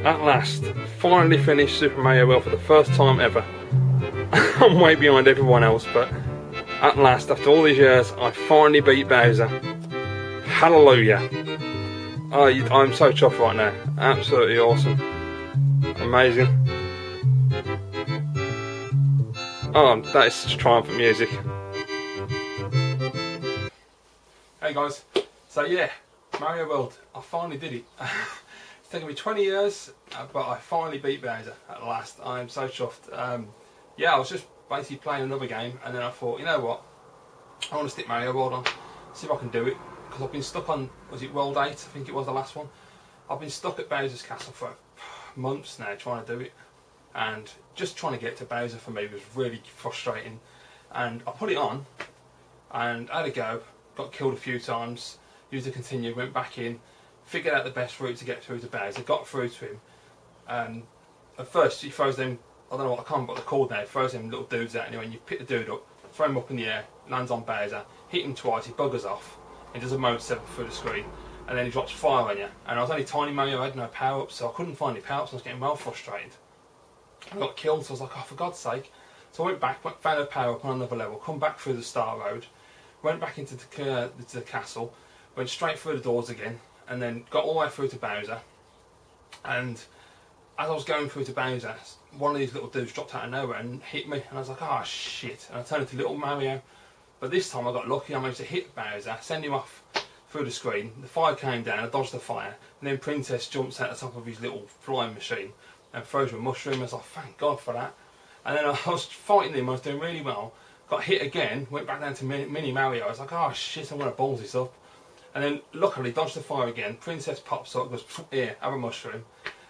At last, finally finished Super Mario World for the first time ever. I'm way behind everyone else, but at last, after all these years, I finally beat Bowser. Hallelujah. I'm so chuffed right now. Absolutely awesome. Amazing. Oh, that is such triumphant music. Hey guys, so yeah, Mario World, I finally did it. It's taken me 20 years, but I finally beat Bowser at last. I am so chuffed. Yeah, I was just basically playing another game, and then I thought, you know what, I want to stick Mario World on, see if I can do it, because I've been stuck on, was it World 8, I think it was the last one. I've been stuck at Bowser's Castle for months now trying to do it, and just trying to get to Bowser for me was really frustrating. And I put it on, and I had a go, got killed a few times, used to continue, went back in, figured out the best route to get through to Bowser, got through to him. At first he throws them, I don't know what I can't remember what they're called now, he throws them little dudes out anyway, and you pick the dude up, throw him up in the air, lands on Bowser, hit him twice, he buggers off, he does a mode 7 through the screen, and then he drops fire on you. And I was only tiny Mario, I had no power-ups, so I couldn't find any power-ups, and I was getting well frustrated. I got killed, so I was like, oh, for God's sake. So I went back, found a power-up on another level, come back through the Star Road, went back into the castle, went straight through the doors again, and then got all the way through to Bowser. And as I was going through to Bowser, one of these little dudes dropped out of nowhere and hit me, and I was like, oh shit, and I turned into little Mario. But this time I got lucky, I managed to hit Bowser, send him off through the screen, the fire came down, I dodged the fire, and then Princess jumps out the top of his little flying machine and throws him a mushroom. I was like, thank God for that. And then I was fighting him, I was doing really well, got hit again, went back down to mini Mario. I was like, oh shit, I'm going to balls this up. And then luckily dodged the fire again, Princess pops up, goes, here, have a mushroom.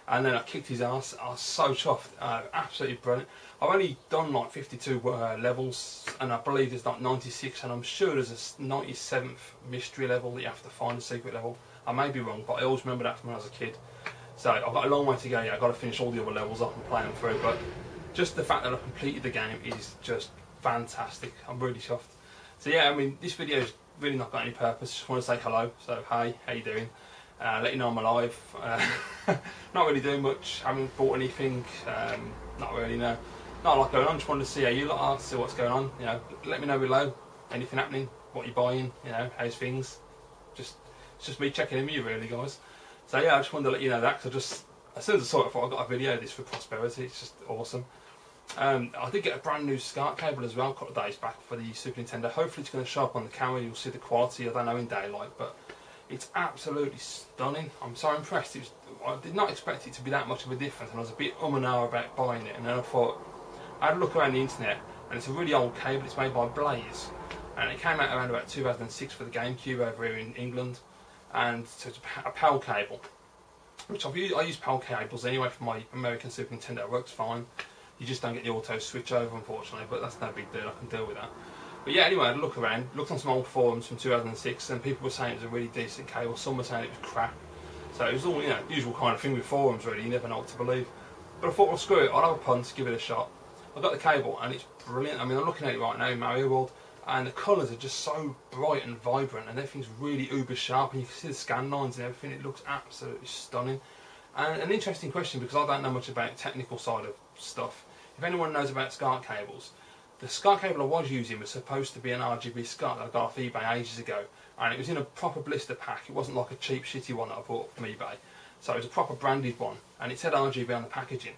And then I kicked his ass. I was so chuffed, absolutely brilliant. I've only done like 52 levels, and I believe there's like 96, and I'm sure there's a 97th mystery level that you have to find, a secret level. I may be wrong, but I always remember that from when I was a kid. So I've got a long way to go yet. I've got to finish all the other levels up and play them through, but just the fact that I completed the game is just fantastic. I'm really chuffed. So yeah, I mean, this video's really not got any purpose. Just want to say hello. So hey, how you doing? Let you know I'm alive. Not really doing much. Haven't bought anything. Not really, no. Not a lot going on. Just wanted to see how you lot are, see what's going on. You know, let me know below. Anything happening? What you're buying? You know, how's things? It's just me checking in with you, really, guys. So yeah, I just wanted to let you know that, because as soon as I saw it, I thought I got a video of this for prosperity. It's just awesome. I did get a brand new SCART cable as well a couple of days back for the Super Nintendo. Hopefully it's going to show up on the camera. You'll see the quality. I don't know in daylight, but it's absolutely stunning. I'm so impressed. I did not expect it to be that much of a difference, and I was a bit and ah about buying it. And then I thought, I had a look around the internet, and it's a really old cable. It's made by Blaze, and it came out around about 2006 for the GameCube over here in England. And so it's a PAL cable, which I use PAL cables anyway for my American Super Nintendo. It works fine. You just don't get the auto switch over, unfortunately, but that's no big deal. I can deal with that. But yeah, anyway, I had a look around, looked on some old forums from 2006, and people were saying it was a really decent cable. Some were saying it was crap. So it was all, you know, usual kind of thing with forums, really. You never know what to believe. But I thought, well, screw it. I'll have a punt, give it a shot. I got the cable, and it's brilliant. I mean, I'm looking at it right now in Mario World, and the colours are just so bright and vibrant, and everything's really uber sharp, and you can see the scan lines and everything. It looks absolutely stunning. And an interesting question, because I don't know much about the technical side of stuff. If anyone knows about SCART cables, the SCART cable I was using was supposed to be an RGB SCART that I got off eBay ages ago, and it was in a proper blister pack. It wasn't like a cheap shitty one that I bought from eBay. So it was a proper branded one, and it said RGB on the packaging.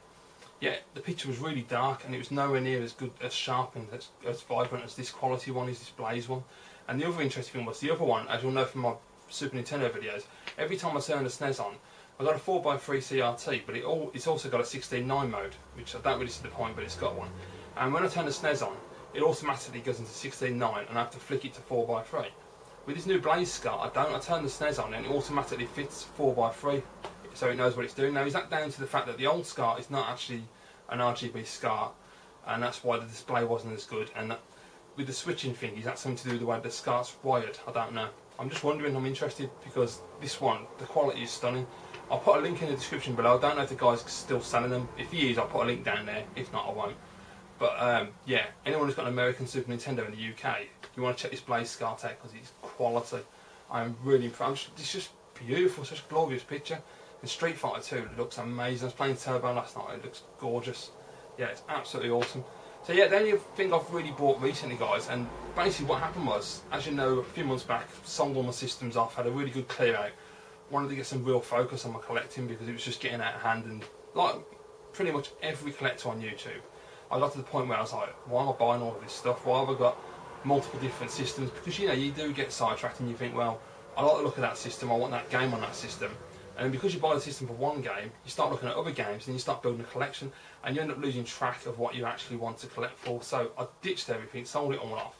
Yet the picture was really dark, and it was nowhere near as good, as sharp and as vibrant as this quality one is, this Blaze one. And the other interesting thing was, the other one, as you'll know from my Super Nintendo videos, every time I turn the SNES on, I got a 4x3 CRT, but it's also got a 16:9 mode, which I don't really see the point, but it's got one. And when I turn the SNES on, it automatically goes into 16:9, and I have to flick it to 4x3. With this new Blaze SCART, I turn the SNES on, and it automatically fits 4x3, so it knows what it's doing. Now, is that down to the fact that the old SCART is not actually an RGB SCART, and that's why the display wasn't as good? And that, with the switching thing, is that something to do with the way the SCART's wired? I don't know. I'm just wondering. I'm interested, because this one, the quality is stunning. I'll put a link in the description below. I don't know if the guy's still selling them. If he is, I'll put a link down there. If not, I won't. But yeah, anyone who's got an American Super Nintendo in the UK, you want to check this Blaze SCART out, because it's quality. I'm really impressed. It's just beautiful, such a glorious picture. And Street Fighter 2 looks amazing. I was playing Turbo last night, it looks gorgeous. Yeah, it's absolutely awesome. So yeah, the only thing I've really bought recently, guys, and basically what happened was, as you know, a few months back, sold all my systems off, had a really good clear out, wanted to get some real focus on my collecting because it was just getting out of hand, and like pretty much every collector on YouTube, I got to the point where I was like, why am I buying all of this stuff? Why have I got multiple different systems? Because you know, you do get sidetracked and you think, well, I like the look of that system, I want that game on that system. And because you buy the system for one game, you start looking at other games and you start building a collection, and you end up losing track of what you actually want to collect for. So I ditched everything, sold it all off.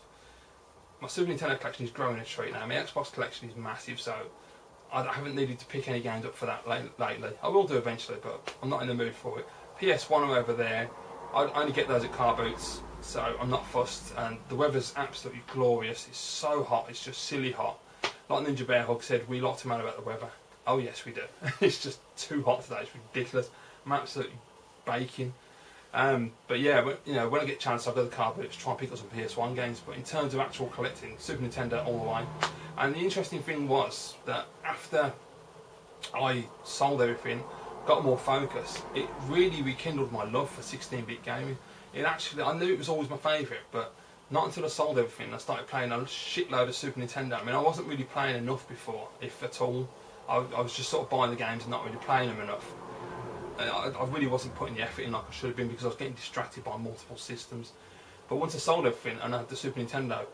My Super Nintendo collection is growing a treat now. My Xbox collection is massive, so I haven't needed to pick any games up for that lately. I will do eventually, but I'm not in the mood for it. PS1 are over there. I only get those at car boots, so I'm not fussed. And the weather's absolutely glorious. It's so hot, it's just silly hot. Like Ninja Bear Hug said, we like to moan about the weather. Oh yes, we do. It's just too hot today. It's ridiculous. I'm absolutely baking. But yeah, you know, when I get a chance, I'll go to the car boots, try and pick up some PS1 games. But in terms of actual collecting, Super Nintendo all the way. And the interesting thing was that after I sold everything, got more focus, it really rekindled my love for 16-bit gaming. It actually, I knew it was always my favourite, but not until I sold everything, I started playing a shitload of Super Nintendo. I mean, I wasn't really playing enough before, if at all. I was just sort of buying the games and not really playing them enough. I really wasn't putting the effort in like I should have been, because I was getting distracted by multiple systems. But once I sold everything and I had the Super Nintendo,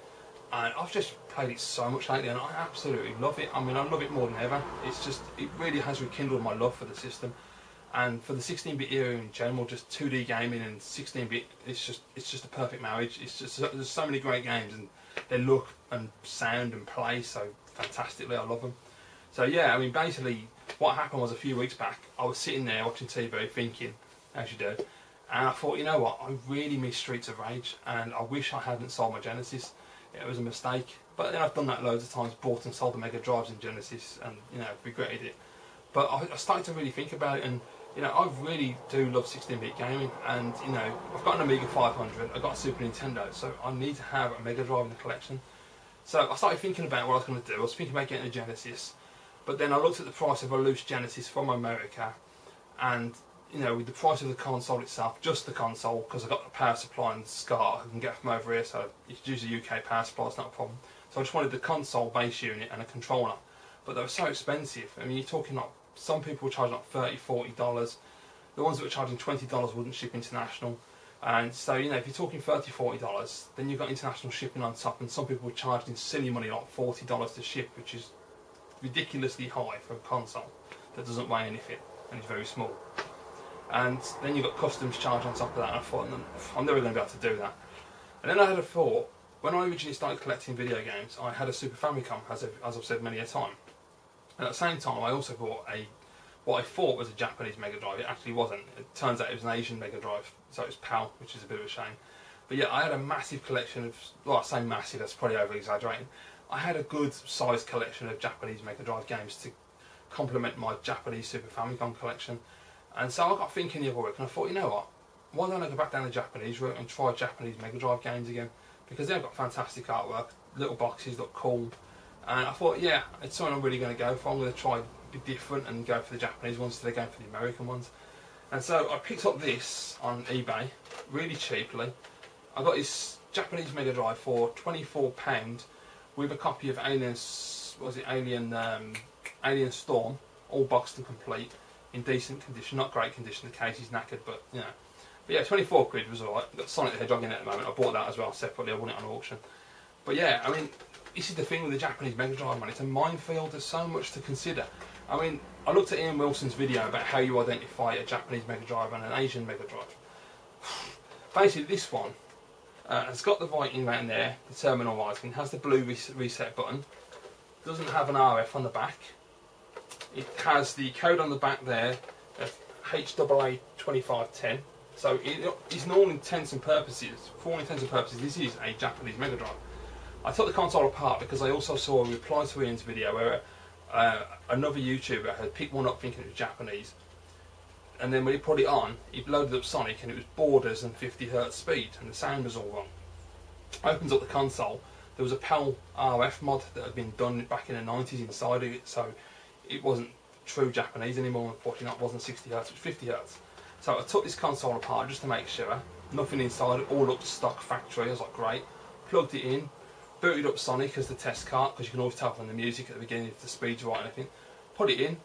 and I've just played it so much lately, and I absolutely love it. I mean, I love it more than ever. It's just, it really has rekindled my love for the system. And for the 16-bit era in general, just 2D gaming and 16-bit, it's just a perfect marriage. It's just, there's so many great games, and they look and sound and play so fantastically. I love them. So yeah, I mean, basically what happened was, a few weeks back, I was sitting there watching TV thinking, as you do, and I thought, you know what, I really miss Streets of Rage, and I wish I hadn't sold my Genesis. It was a mistake, but then I've done that loads of times, bought and sold the Mega Drives in Genesis, and you know, regretted it. But I started to really think about it, and you know, I really do love 16-bit gaming, and you know, I've got an Amiga 500, I've got a Super Nintendo, so I need to have a Mega Drive in the collection. So I started thinking about what I was going to do. I was thinking about getting a Genesis, but then I looked at the price of a loose Genesis from America, and you know, with the price of the console itself, just the console, because I've got the power supply and SCART I can get from over here, so you can use a UK power supply, it's not a problem. So I just wanted the console base unit and a controller, but they were so expensive. I mean, you're talking like, some people were charging like $30, $40. The ones that were charging $20 wouldn't ship international. And so, you know, if you're talking $30, $40, then you've got international shipping on top, and some people were charging silly money like $40 to ship, which is ridiculously high for a console that doesn't weigh anything and is very small. And then you've got customs charge on top of that, and I thought, I'm never going to be able to do that. And then I had a thought, when I originally started collecting video games, I had a Super Famicom, as I've said many a time. And at the same time, I also bought what I thought was a Japanese Mega Drive. It actually wasn't. It turns out it was an Asian Mega Drive, so it was PAL, which is a bit of a shame. But yeah, I had a massive collection of, well, I say massive, that's probably over-exaggerating. I had a good sized collection of Japanese Mega Drive games to complement my Japanese Super Famicom collection. And so I got thinking the other week, and I thought, you know what, why don't I go back down the Japanese route and try Japanese Mega Drive games again? Because they've got fantastic artwork, little boxes look cool, and I thought, yeah, it's something I'm really going to go for. I'm going to try be different and go for the Japanese ones instead of going for the American ones. And so I picked up this on eBay, really cheaply. I got this Japanese Mega Drive for £24 with a copy of Alien Storm, all boxed and complete, in decent condition, not great condition, the case is knackered, but you know. But yeah, 24 quid was alright. Got Sonic the Hedgehog in it at the moment. I bought that as well separately, I won it on auction. But yeah, I mean, this is the thing with the Japanese Mega Drive, man. It's a minefield, there's so much to consider. I mean, I looked at Ian Wilson's video about how you identify a Japanese Mega Drive and an Asian Mega Drive. Basically, this one has got the writing right in there, the terminal writing, has the blue reset button, doesn't have an RF on the back. It has the code on the back there of HAA2510. So it's in all intents and purposes, for all intents and purposes, this is a Japanese Mega Drive. I took the console apart because I also saw a reply to Ian's video where another YouTuber had picked one up thinking it was Japanese, and then when he put it on, he loaded up Sonic and it was borders and 50Hz speed, and the sound was all wrong. Opens up the console, there was a PAL RF mod that had been done back in the 90s inside of it, so it wasn't true Japanese anymore, unfortunately. It wasn't 60 Hz, it was 50 Hz. So I took this console apart just to make sure. Nothing inside, it all looked stock factory. I was like, great. Plugged it in, booted up Sonic as the test cart, because you can always tell from the music at the beginning if the speed's right and everything. Put it in,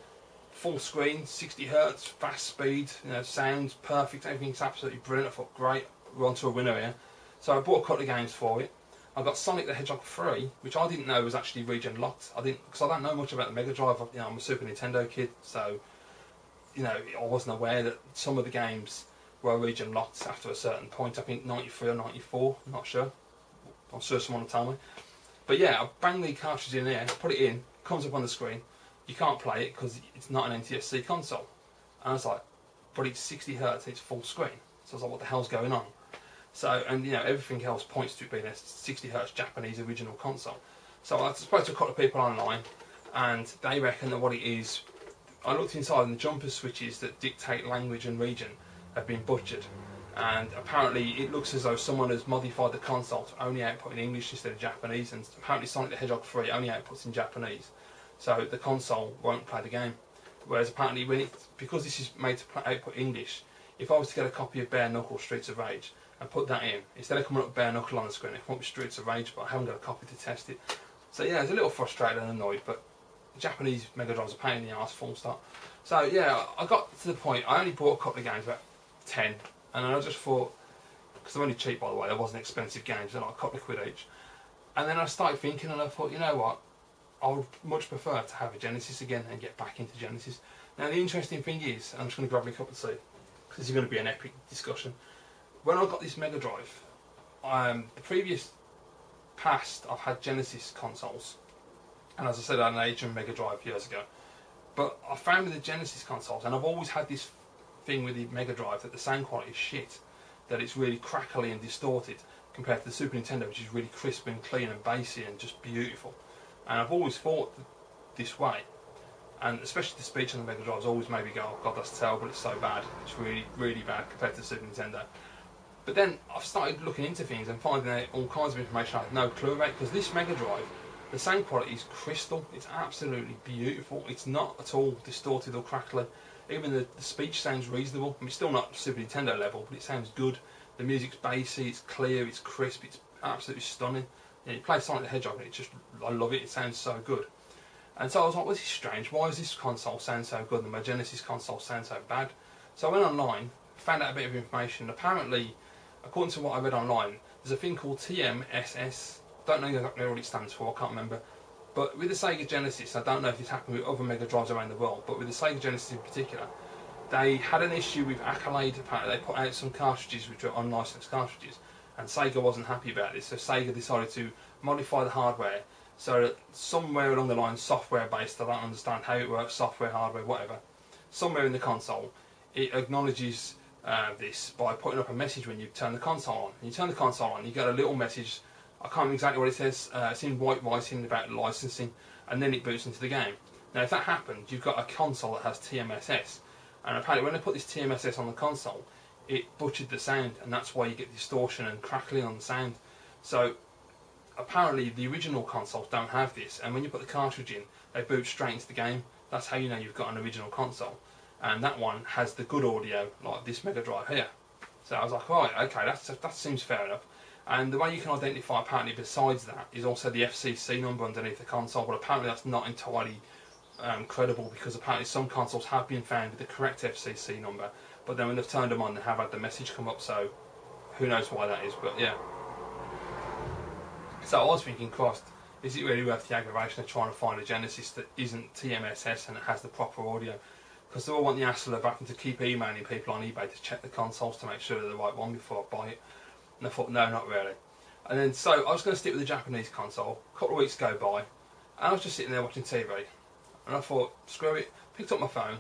full screen, 60 Hz, fast speed, you know, sounds perfect, everything's absolutely brilliant. I thought, great, we're on to a winner here. So I bought a couple of games for it. I got Sonic the Hedgehog 3, which I didn't know was actually region locked. Because I don't know much about the Mega Drive. You know, I'm a Super Nintendo kid, so you know, I wasn't aware that some of the games were region locked after a certain point. I think 93 or 94, I'm not sure. I'm sure someone will tell me. But yeah, I banged the cartridge in there, put it in, comes up on the screen. You can't play it because it's not an NTSC console. And I was like, but it's 60 Hz and it's full screen. So I was like, what the hell's going on? So, and you know, everything else points to it being a 60 Hz Japanese original console. So I spoke to a couple of people online, and they reckon that what it is, I looked inside and the jumper switches that dictate language and region have been butchered. And apparently it looks as though someone has modified the console to only output in English instead of Japanese, and apparently Sonic the Hedgehog 3 only outputs in Japanese. So the console won't play the game. Whereas apparently because this is made to output English, if I was to get a copy of Bare Knuckle Streets of Rage and put that in, instead of coming up Bare Knuckle on the screen, it come up with Streets of Rage, but I haven't got a copy to test it. So yeah, I was a little frustrated and annoyed, but Japanese Mega Drive's a pain in the arse, full stop. So yeah, I got to the point, I only bought a couple of games, about 10, and I just thought, because they're only cheap by the way, they wasn't expensive games, they're like a couple of quid each. And then I started thinking, and I thought, you know what, I would much prefer to have a Genesis again and get back into Genesis. Now the interesting thing is, and I'm just going to grab me a cup of tea, because this is going to be an epic discussion. When I got this Mega Drive, the previous past I've had Genesis consoles, and as I said I had an Asian Mega Drive years ago, but I found with the Genesis consoles, and I've always had this thing with the Mega Drive, that the sound quality is shit, that it's really crackly and distorted compared to the Super Nintendo, which is really crisp and clean and bassy and just beautiful. And I've always thought this way, and especially the speech on the Mega Drive has always made me go, oh god, that's terrible, it's so bad, it's really, really bad compared to the Super Nintendo. But then I've started looking into things and finding out all kinds of information I had no clue about, because this Mega Drive, the sound quality is crystal, it's absolutely beautiful, it's not at all distorted or crackly. Even the speech sounds reasonable. I mean, it's still not Super Nintendo level, but it sounds good. The music's bassy, it's clear, it's crisp, it's absolutely stunning. You know, you play Sonic the Hedgehog and I love it, it sounds so good. And so I was like, well, this is strange, why does this console sound so good and my Genesis console sound so bad? So I went online, found out a bit of information. Apparently, according to what I read online, there's a thing called TMSS, don't know exactly what it stands for, I can't remember. But with the Sega Genesis, I don't know if this happened with other Mega Drives around the world, but with the Sega Genesis in particular, they had an issue with Accolade. Apparently they put out some cartridges which were unlicensed cartridges, and Sega wasn't happy about this, so Sega decided to modify the hardware so that somewhere along the line, software based, I don't understand how it works, software, hardware, whatever, somewhere in the console, it acknowledges this by putting up a message when you turn the console on. And you turn the console on, you get a little message, I can't remember exactly what it says, it's in white writing about licensing, and then it boots into the game. Now if that happened, you've got a console that has TMSS, and apparently when they put this TMSS on the console, it butchered the sound, and that's why you get distortion and crackling on the sound. So apparently the original consoles don't have this, and when you put the cartridge in, they boot straight into the game. That's how you know you've got an original console. And that one has the good audio, like this Mega Drive here. So I was like, right, okay, that seems fair enough. And the way you can identify, apparently, besides that, is also the FCC number underneath the console, but apparently that's not entirely credible, because apparently some consoles have been found with the correct FCC number, but then when they've turned them on, they have had the message come up, so who knows why that is, but yeah. So I was thinking, Christ, is it really worth the aggravation of trying to find a Genesis that isn't TMSS and it has the proper audio? Because they all want the hassle of having to keep emailing people on eBay to check the consoles to make sure they're the right one before I buy it. And I thought, no, not really. And then, so I was going to stick with the Japanese console. A couple of weeks go by, and I was just sitting there watching TV. And I thought, screw it, picked up my phone,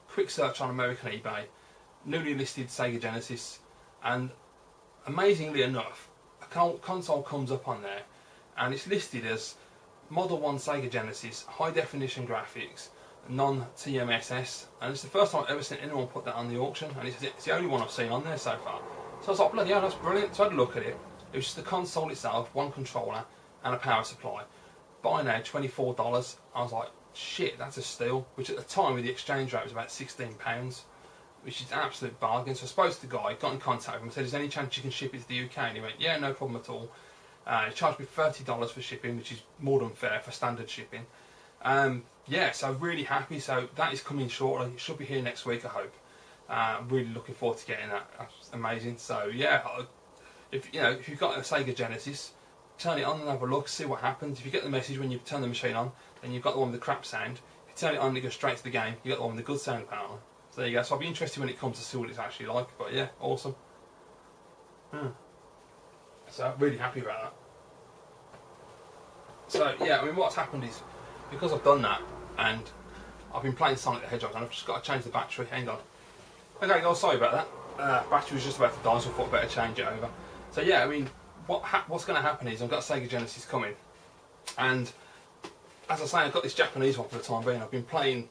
quick search on American eBay, newly listed Sega Genesis, and amazingly enough, a console comes up on there, and it's listed as Model 1 Sega Genesis, high definition graphics, non-TMSS, and it's the first time I've ever seen anyone put that on the auction, and it's the only one I've seen on there so far. So I was like, bloody hell, that's brilliant. So I had a look at it. It was just the console itself, one controller and a power supply. Buy now, $24. I was like, shit, that's a steal. Which at the time with the exchange rate was about £16, which is an absolute bargain. So I spoke to the guy, got in contact with him, and said, "Is there any chance you can ship it to the UK?" And he went, "Yeah, no problem at all." He charged me $30 for shipping, which is more than fair for standard shipping. Yeah, so I'm really happy. So that is coming shortly. It should be here next week, I hope. I'm really looking forward to getting that. That's amazing. So yeah, if you've got a Sega Genesis, turn it on and have a look, see what happens. If you get the message when you turn the machine on, then you've got the one with the crap sound. If you turn it on and it goes straight to the game, you got the one with the good sound apparently. So there you go. So I'll be interested when it comes to see what it's actually like. But yeah, awesome. So I'm really happy about that. So yeah, I mean what's happened is, because I've done that and I've been playing Sonic the Hedgehog and I've just got to change the battery. Hang on. Okay guys, sorry about that. Battery was just about to die, so I thought I'd better change it over. So yeah, I mean what's going to happen is I've got a Sega Genesis coming, and as I say, I've got this Japanese one for the time being. I've been playing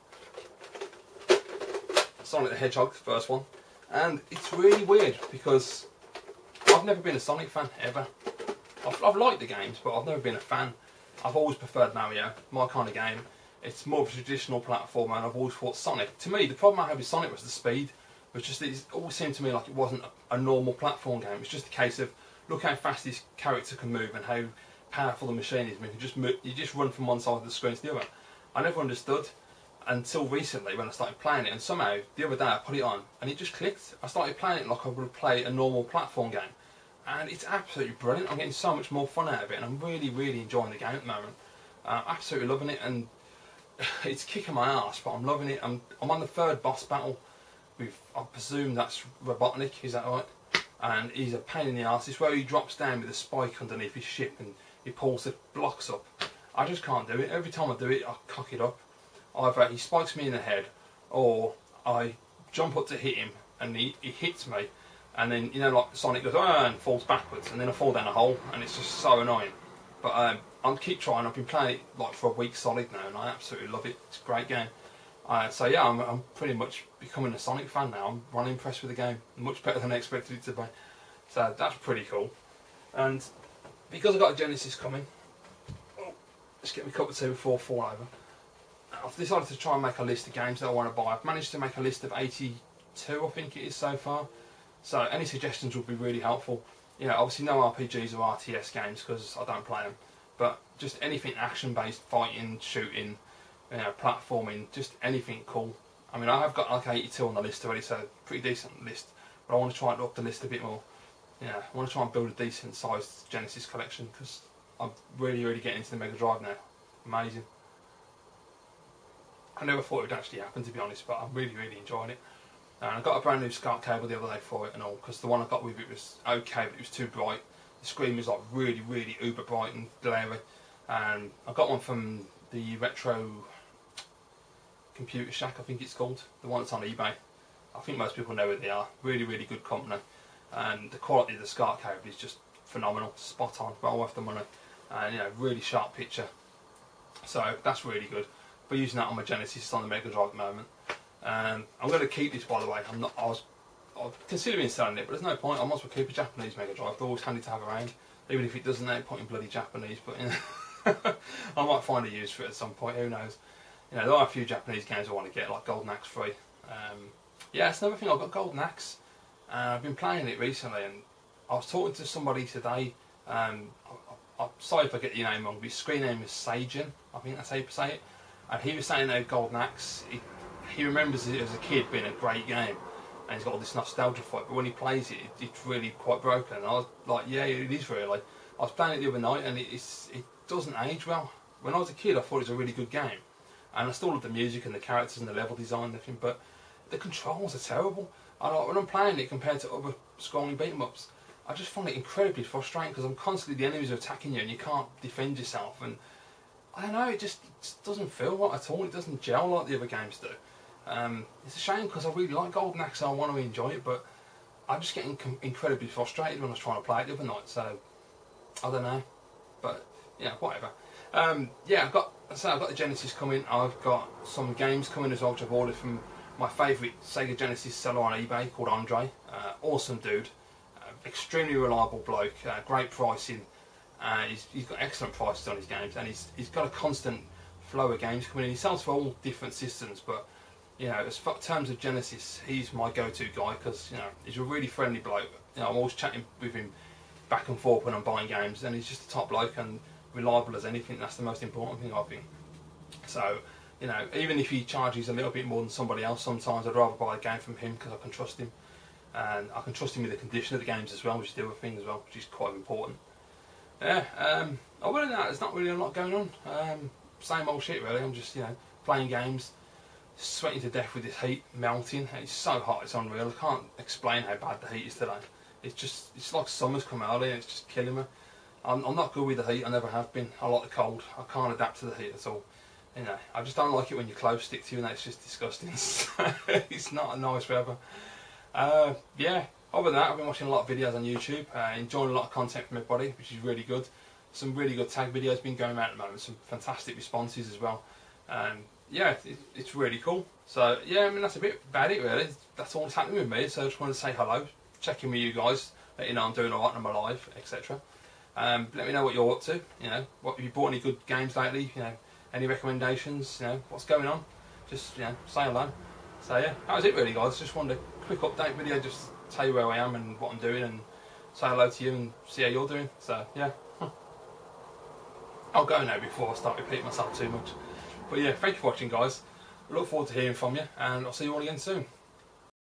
Sonic the Hedgehog, the first one, and it's really weird because I've never been a Sonic fan ever. I've liked the games, but I've never been a fan. I've always preferred Mario, my kind of game. It's more of a traditional platformer, and I've always thought Sonic. To me, the problem I had with Sonic was the speed. It always seemed to me like it wasn't a normal platform game. It's just a case of look how fast this character can move and how powerful the machine is. I mean, you just run from one side of the screen to the other. I never understood until recently when I started playing it, and somehow the other day I put it on and it just clicked. I started playing it like I would play a normal platform game, and it's absolutely brilliant. I'm getting so much more fun out of it, and I'm really, really enjoying the game at the moment. Absolutely loving it, and it's kicking my ass, but I'm loving it. I'm on the third boss battle with, I presume that's Robotnik, is that right? And he's a pain in the arse. It's where he drops down with a spike underneath his ship and he pulls the blocks up. I just can't do it. Every time I do it, I cock it up. Either he spikes me in the head, or I jump up to hit him and he hits me, and then, you know, like Sonic goes and falls backwards, and then I fall down a hole, and it's just so annoying. But I'll keep trying. I've been playing it like for a week solid now, and I absolutely love it. It's a great game. So yeah, I'm pretty much becoming a Sonic fan now. I'm really impressed with the game, much better than I expected it to be. So that's pretty cool. And because I've got a Genesis coming, let's get my cup of tea before I fall over. I've decided to try and make a list of games that I want to buy. I've managed to make a list of 82, I think it is so far. So any suggestions would be really helpful. You know, obviously no RPGs or RTS games because I don't play them, but just anything action-based, fighting, shooting, you know, platforming, just anything cool. I mean, I have got like 82 on the list already, so pretty decent list. But I want to try and up the list a bit more. Yeah, I want to try and build a decent sized Genesis collection because I'm really, really getting into the Mega Drive now. Amazing. I never thought it would actually happen, to be honest, but I'm really, really enjoying it. And I got a brand new SCART cable the other day for it and all, because the one I got with it was okay, but it was too bright. The screen was like really, really uber bright and glary. And I got one from the Retro Computer Shack, I think it's called, the one that's on eBay. I think most people know who they are. Really, really good company. And the quality of the SCART cable is just phenomenal, spot on, well worth the money. And you know, really sharp picture. So that's really good. But using that on my Genesis on the Mega Drive at the moment. I'm going to keep this, by the way. I was considering selling it, but there's no point. I might as well keep a Japanese Mega Drive. They're always handy to have around, even if it doesn't. No point in bloody Japanese, but you know, I might find a use for it at some point. Who knows? You know, there are a few Japanese games I want to get, like Golden Axe 3. Yeah, it's another thing. I've got Golden Axe. I've been playing it recently, and I was talking to somebody today. I'm sorry if I get your name wrong, but his screen name is Sajin. I think that's how you say it. And he was saying that Golden Axe, he remembers it as a kid being a great game, and he's got all this nostalgia for it, but when he plays it, it's really quite broken. And I was like, yeah, it is really. I was playing it the other night, and it doesn't age well. When I was a kid, I thought it was a really good game, and I still love the music and the characters and the level design and everything, but the controls are terrible. And when I'm playing it compared to other scrolling beat-em-ups, I just find it incredibly frustrating because I'm constantly, the enemies are attacking you and you can't defend yourself, and I don't know, it just doesn't feel right at all. It doesn't gel like the other games do. It's a shame because I really like Golden Axe and I want to enjoy it, but I'm just getting incredibly frustrated when I was trying to play it the other night, so I don't know. But yeah, whatever. Yeah, I've got the Genesis coming. I've got some games coming as well, which I've ordered from my favourite Sega Genesis seller on eBay called Andre. Awesome dude, extremely reliable bloke, great pricing. He's got excellent prices on his games, and he's got a constant flow of games coming in. He sells for all different systems, but you know, as far in terms of Genesis, he's my go-to guy because you know he's a really friendly bloke. You know, I'm always chatting with him back and forth when I'm buying games, and he's just a top bloke and reliable as anything. That's the most important thing, I think. So, you know, even if he charges a little bit more than somebody else, sometimes I'd rather buy a game from him because I can trust him, and I can trust him with the condition of the games as well, which is the other thing as well, which is quite important. Yeah. Other than that, there's not really a lot going on. Same old shit really. I'm just, you know, playing games, sweating to death with this heat, melting. It's so hot, it's unreal. I can't explain how bad the heat is today. It's like summer's come early and it's just killing me. I'm not good with the heat, I never have been. I like the cold, I can't adapt to the heat at all. You know, I just don't like it when your clothes stick to you, and it's just disgusting. It's not a nice weather. Yeah, other than that, I've been watching a lot of videos on YouTube, enjoying a lot of content from everybody, which is really good. Some really good tag videos been going out at the moment, some fantastic responses as well. Yeah, it's really cool. So yeah, I mean that's a bit about it really. That's all that's happening with me. So I just wanted to say hello, check in with you guys, let you know I'm doing alright and I'm alive, etc. Let me know what you're up to. You know, what have you bought any good games lately? You know, any recommendations? You know, what's going on? Just you know, say hello. So yeah, that was it really, guys. Just wanted a quick update video, just tell you where I am and what I'm doing, and say hello to you and see how you're doing. So yeah, I'll go now before I start repeating myself too much. But yeah, thank you for watching, guys. I look forward to hearing from you, and I'll see you all again soon.